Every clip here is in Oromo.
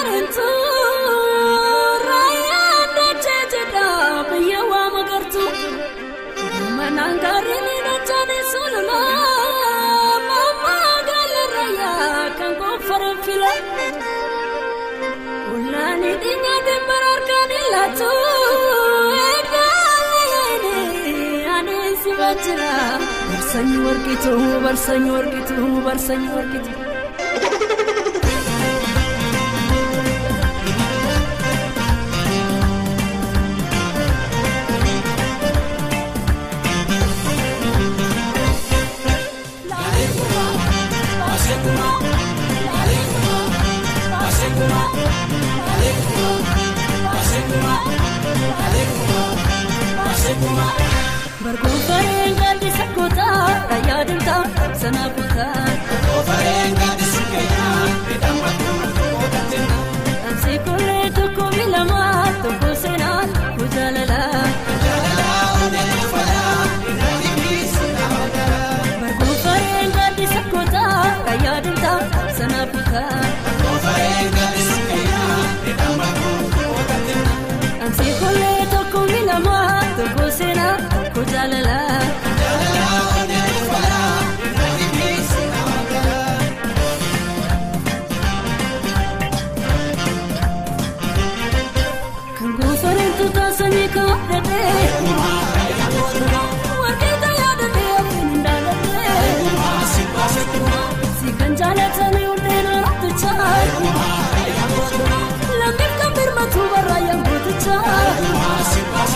gofarentu raya dachejeda biyawa magartu manangarini nachane sulma mama galeraya kan gofaren fila ulani dinya dembarar kanilatu edalene ane sivachra barsanyu warkitu Bergofarenga di sakota rayadinta sanapota bergofarenga di sukaya bidamatu kodatina ansikule tukumilama tukusena kujalala unefala inadibisna bergofarenga di sakota rayadinta sanapota bergofarenga di sukaya bidamatu kodatina ansikule tukumilama tukusena kujalala unefala inadibisna kango farentu tasanika dede warketa yadade apindalade sikanjala tani undena tuchai lambe kambir matu barayam tuchai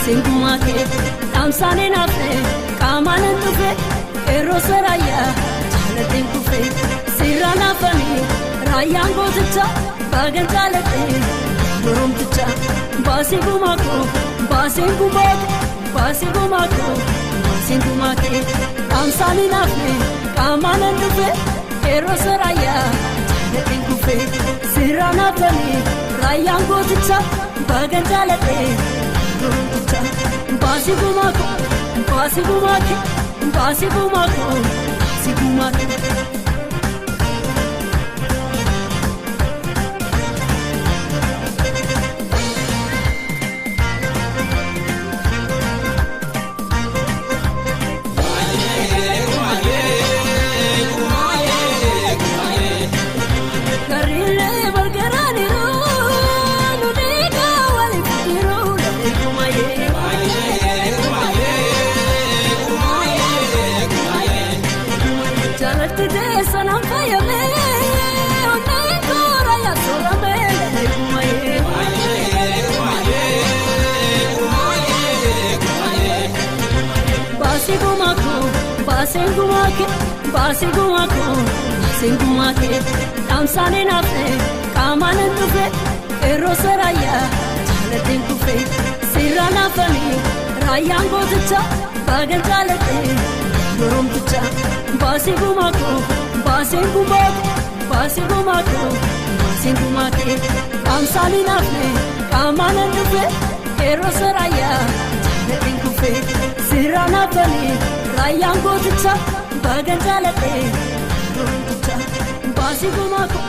Basengumake tamsane nafe kamanan tufe erosaraya chalaten kufe sirana fani rayango tcha bagan chalate durum tcha basengumake tamsane nafe kamanan tufe erosaraya chalaten kufe sirana fani rayango tcha bagan chalate Basigumako Basengumake tamsane nafe kamanan tufe erosaraya chalaten kufe sirana fani rayango tcha bagan chalate durum tcha basengumake tamsane nafe kamanan tufe erosaraya chalaten kufe sirana fani rayango tcha bagan chalate Basigumako